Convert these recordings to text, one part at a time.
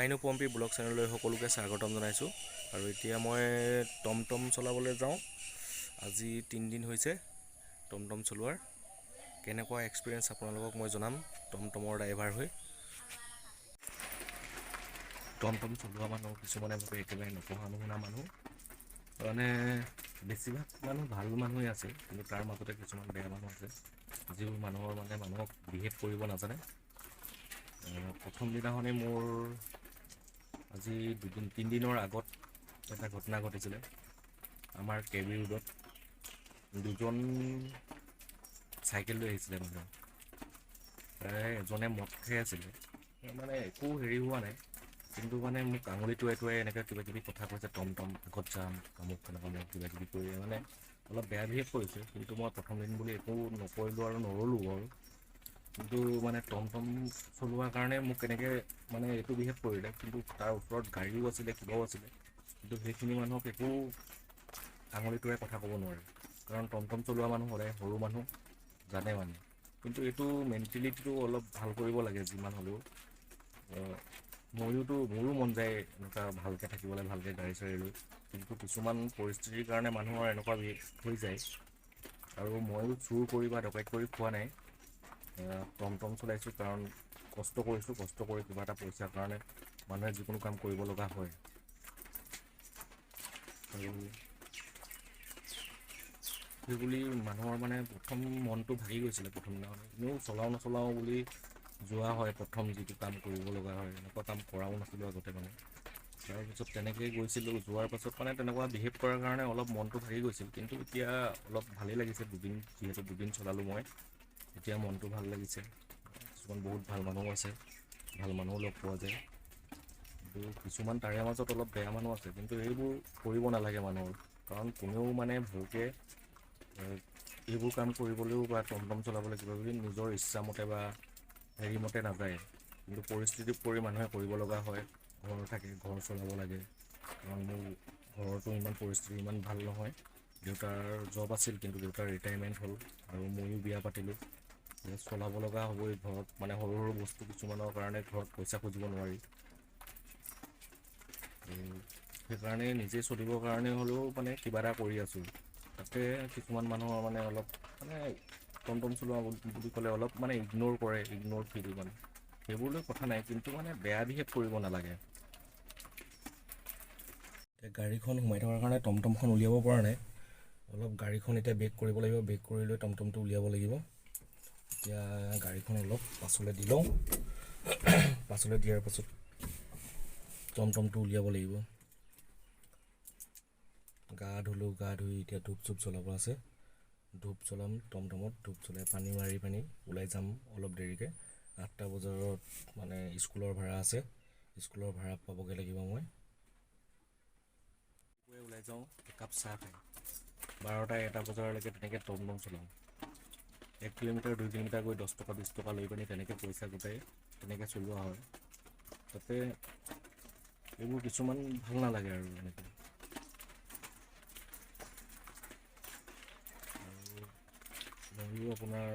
Mainu Pompi blog চেনেললৈ সকলোকে স্বাগতম জনাইছোঁ। আৰু এতিয়া মই টমটম চলাবলৈ যাওঁ। আজি 3 দিন হৈছে টমটম চলোৱাৰ। কেনেকুৱা এক্সপিৰিয়েঞ্চ আপোনালোকক মই জনাম টমটমৰ ড্ৰাইভাৰ হৈ। টমটম চলোৱা মানুহ কিছুমানে ভাবে একেবাৰে নপঢ়া নুশুনা মানুহ, মানে বেছিভাগ মানুহ ভাল মানুহে আছে, কিন্তু তাৰ মাজতে কিছুমান বেয়া মানুহ আছে যিবোৰ মানুহক বিহেভ কৰিব নাজানে। প্ৰথম দিনাখনেই মোৰ আজি 3 দিনৰ আগত এটা ঘটনা ঘটিছিলে। আমাৰ কেবি ৰোডত দুজন চাইকেল লৈ আহিছিলে মানুহ। এজনে মদ খাই আছিলে, মানে একো হেৰি হোৱা নাই, কিন্তু মানে মোক আঙুলি টুৱাই এনেকৈ কিবা কিবি কথা কৈছে, টমটম আগত যাম আমুক তেনেকুৱা কিবা কিবি কৰি মানে অলপ বেয়া বিহেভ কৰিছে। কিন্তু মই প্ৰথম দিন বুলি একো নকৰিলোঁ আৰু নৰলোঁ বাৰু। কিন্তু মানে টমটম চলোৱাৰ কাৰণে মোক কেনেকৈ মানে এইটো বিহেভ কৰিলে, কিন্তু তাৰ ওচৰত গাড়ীও আছিলে কিবাও আছিলে, কিন্তু সেইখিনি মানুহক একো আঙুলিটোৰে কথা ক'ব নোৱাৰে, কাৰণ টমটম চলোৱা মানুহ সদায় সৰু মানুহ জানে মানে। কিন্তু এইটো মেণ্টেলিটিটো অলপ ভাল কৰিব লাগে যিমান হ'লেও। মোৰো মন যায় এনেকুৱা ভালকৈ থাকিবলৈ, ভালকৈ গাড়ী চাড়ী লৈ, কিন্তু কিছুমান পৰিস্থিতিৰ কাৰণে মানুহৰ এনেকুৱা হৈ যায়। আৰু ময়ো চুৰ কৰি বা ডকাইত কৰি খোৱা নাই। টমটম চলাইছোঁ কাৰণ কষ্ট কৰিছোঁ, কষ্ট কৰি কিবা এটা পইচাৰ কাৰণে মানুহে যিকোনো কাম কৰিব লগা হয়। আৰু সেইবুলি মানুহৰ মানে প্ৰথম মনটো ভাগি গৈছিলে। প্ৰথম দিনাখন এনেও নচলাওঁ বুলি যোৱা হয়, প্ৰথম যিটো কাম কৰিব লগা হয়। এনেকুৱা কাম কৰাও নাছিলোঁ আগতে মানে। তাৰপিছত তেনেকৈয়ে গৈছিলোঁ, যোৱাৰ পাছত মানে তেনেকুৱা বিহেভ কৰাৰ কাৰণে অলপ মনটো ভাগি গৈছিল। কিন্তু এতিয়া অলপ ভালেই লাগিছে, যিহেতু দুদিন চলালোঁ মই, এতিয়া মনটো ভাল লাগিছে। কিছুমান বহুত ভাল মানুহো আছে, ভাল মানুহো লগ পোৱা যায়। কিন্তু কিছুমান তাৰে মাজত অলপ বেয়া মানুহ আছে, কিন্তু এইবোৰ কৰিব নালাগে মানুহৰ, কাৰণ কোনেও মানে ভালকৈ এইবোৰ কাম কৰিবলৈও বা টমটম চলাবলৈ কিবা কিবি নিজৰ ইচ্ছামতে বা হেৰিমতে নাযায়, কিন্তু পৰিস্থিতিত পৰি মানুহে কৰিব লগা হয়। ঘৰ থাকে, ঘৰ চলাব লাগে, কাৰণ মোৰ ঘৰতো ইমান পৰিস্থিতি ইমান ভাল নহয়। দেউতাৰ জব আছিল, কিন্তু দেউতাৰ ৰিটায়াৰমেণ্ট হ'ল, আৰু ময়ো বিয়া পাতিলোঁ। চলাব লগা হ'বই ঘৰত, মানে সৰু সৰু বস্তু কিছুমানৰ কাৰণে ঘৰত পইচা খুজিব নোৱাৰি। সেইকাৰণে নিজে চলিবৰ কাৰণে হ'লেও মানে কিবা এটা কৰি আছোঁ। তাতে কিছুমান মানুহৰ মানে অলপ মানে টমটম চলোৱা বুলি ক'লে অলপ মানে ইগন'ৰ কৰে, ইগন'ৰ ফিল মানে। সেইবোৰ লৈ কথা নাই, কিন্তু মানে বেয়া বিহেভ কৰিব নালাগে। এতিয়া গাড়ীখন সোমাই থকাৰ কাৰণে টমটমখন উলিয়াব পৰা নাই। অলপ গাড়ীখন এতিয়া বেক কৰিব লাগিব, বেক কৰি লৈ টমটমটো উলিয়াব লাগিব। এতিয়া গাড়ীখন অলপ পাছলৈ দি লওঁ, পাছলৈ দিয়াৰ পাছত টমটমটো উলিয়াব লাগিব। গা ধুলোঁ, গা ধুই এতিয়া ধূপ চুপ জ্বলাব আছে। ধূপ জ্বলাম টমটমত, ধূপ জ্বলাই পানী মাৰি ওলাই যাম অলপ দেৰিকৈ। 8টা বজাত মানে স্কুলৰ ভাড়া আছে, স্কুলৰ ভাড়া পাবগৈ লাগিব মই। ওলাই যাওঁ একাপ চাহ খাই, 12টা 1টা বজালৈকে তেনেকৈ টমটম চলাওঁ। 1 কিলোমিটাৰ 2 কিলোমিটাৰ গৈ 10 টকা 20 টকা লৈ তেনেকৈ পইচা গোটাই তেনেকৈ চলোৱা হয়। তাতে এইবোৰ কিছুমান ভাল নালাগে আৰু এনেকৈ। ময়ো আপোনাৰ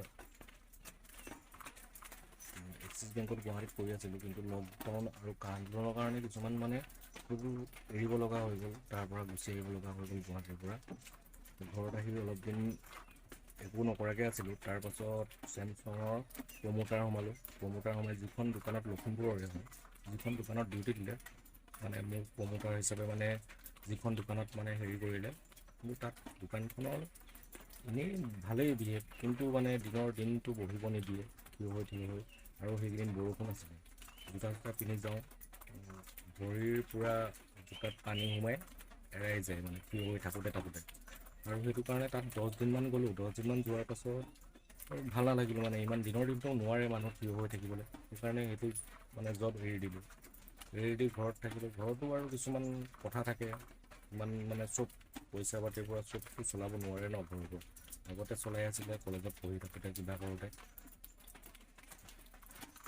এক্সিছ বেংকত গুৱাহাটীত কৰি আছিলোঁ, কিন্তু লকডাউন আৰু আন্দোলনৰ কাৰণে কিছুমান মানে সেইবোৰ এৰিব লগা হৈ গ'ল, তাৰ পৰা গুচি আহিব লগা হৈ গ'ল গুৱাহাটীৰ পৰা। ঘৰত আহি অলপ দিন একো নকৰাকৈ আছিলোঁ। তাৰপাছত চেমচাঙৰ প্ৰমোটাৰ সোমাই যিখন দোকানত লখিমপুৰৰে হয়, যিখন দোকানত ডিউটি দিলে, মানে মোক প্ৰমোটাৰ হিচাপে মানে যিখন দোকানত মানে হেৰি কৰিলে, কিন্তু তাত দোকানখনৰ এনেই ভালেই বিহেভ, কিন্তু মানে দিনটো বহিব নিদিয়ে, থিয় হৈ আৰু সেইকেইদিন বৰষুণ আছিলে, জোতা পিন্ধি যাওঁ, ভৰিৰ পূৰা জোতাত পানী সোমাই এৰাই যায়, মানে থিয় হৈ থাকোঁতে। আৰু সেইটো কাৰণে তাত 10 দিনমান গ'লোঁ। 10 দিনমান যোৱাৰ পাছত ভাল নালাগিলোঁ, মানে ইমান দিনতো নোৱাৰে মানুহ থিয় হৈ থাকিবলৈ। সেইকাৰণে সেইটো মানে জব এৰি দিলোঁ। এৰি দি ঘৰত থাকিলোঁ। ঘৰতো আৰু কিছুমান কথা থাকে, ইমান মানে চব পইচা পাতিৰ পৰা চবটো চলাব নোৱাৰে ন ঘৰতো। আগতে চলাই আছিলে কলেজত পঢ়ি থাকোঁতে, কিবা কৰোঁতে।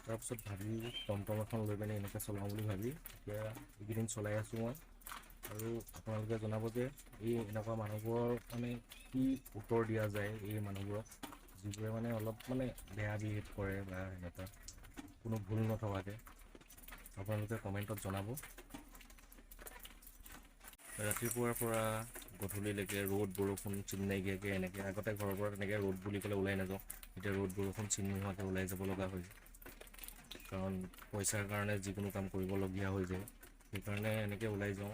তাৰপিছত ভাবিলোঁ টমটম এখন লৈ এনেকৈ চলাওঁ বুলি ভাবি এতিয়া এইকেইদিন চলাই আছোঁ মই। আৰু আপোনালোকে জনাব যে এই এনেকুৱা মানুহবোৰৰ মানে কি উত্তৰ দিয়া যায়, এই মানুহবোৰক যিবোৰে মানে অলপ মানে বেয়া বিহেভ কৰে বা এনেকুৱা কোনো ভুল নথকাকৈ। আপোনালোকে কমেণ্টত জনাব। ৰাতিপুৱাৰ পৰা গধূলিলৈকে ৰ'দ বৰষুণ চিন নাইকিয়াকৈ এনেকৈ, আগতে ঘৰৰ পৰা তেনেকৈ ৰ'দ বুলি ক'লে ওলাই নাযাওঁ, এতিয়া ৰ'দ বৰষুণ চিন নোহোৱাকৈ ওলাই যাব লগা হয়, কাৰণ পইচাৰ কাৰণে যিকোনো কাম কৰিবলগীয়া হৈ যায়, সেইকাৰণে এনেকৈ ওলাই যাওঁ।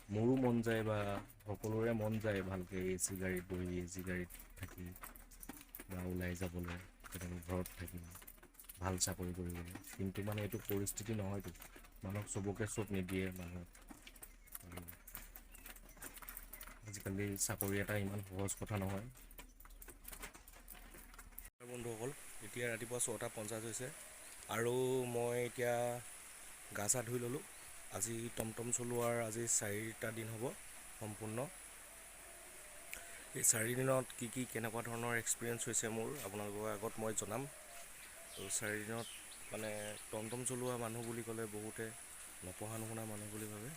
মোৰো মন যায় বা সকলোৰে মন যায় ভালকৈ AC গাড়ীত বহি AC গাড়ীত থাকি বা ওলাই যাবলৈ, তেনেকৈ ঘৰত থাকি ভাল চাকৰি কৰিবলৈ, কিন্তু মানে এইটো পৰিস্থিতি নহয়তো, মানুহক চবকে চব নিদিয়ে মানুহক। আজিকালি চাকৰি এটা ইমান সহজ কথা নহয়। বন্ধুসকল, এতিয়া ৰাতিপুৱা 6:50 হৈছে আৰু মই এতিয়া গা চা ধুই ল'লোঁ। আজি টমটম চলোৱাৰ আজি 4টা দিন হ'ব সম্পূৰ্ণ। এই 4 দিনত কি কেনেকুৱা ধৰণৰ এক্সপিৰিয়েঞ্চ হৈছে মোৰ আপোনালোকৰ আগত মই জনাম। আৰু 4 দিনত মানে টমটম চলোৱা মানুহ বুলি ক'লে বহুতে নপঢ়া নুশুনা মানুহ বুলি ভাবে।